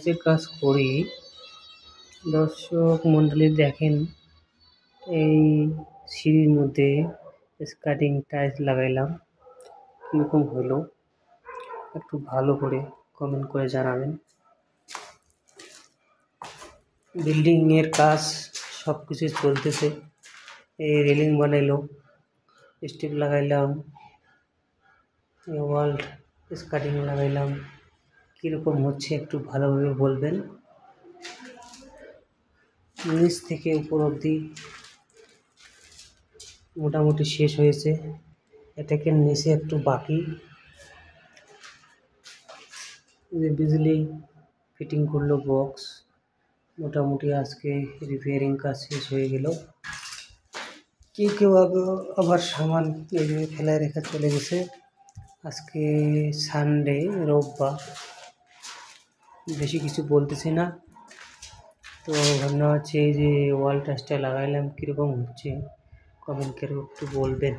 যে কাজ করি দর্শক মণ্ডলী দেখেন এই সিঁড়ির মধ্যে স্কার্টিং টাইলস লাগাইলাম কীরকম হলো একটু ভালো করে কমেন্ট করে জানাবেন। বিল্ডিং এর কাজ সব কিছু চলতেছে। এই রেলিং বানাইলো, স্টেপ লাগাইলাম, ওয়াল স্কার্টিং লাগাইলাম, কীরকম হচ্ছে একটু ভালোভাবে বলবেন। নিচ থেকে উপর অবধি মোটামুটি শেষ হয়েছে, এটাকে নিচে একটু বাকি। যে বিজলি ফিটিং করলো বক্স, মোটামুটি আজকে রিপেয়ারিং কাজ শেষ হয়ে গেল। কেউ আবার সামান এইভাবে ফেলায় রেখে চলে গেছে। আজকে সানডে, রোববার, বেশি কিছু বলতেছি না। তো ভাবনা হচ্ছে এই যে ওয়াল টাচটা লাগাইলাম কীরকম হচ্ছে কমেন্ট করে একটু বলবেন।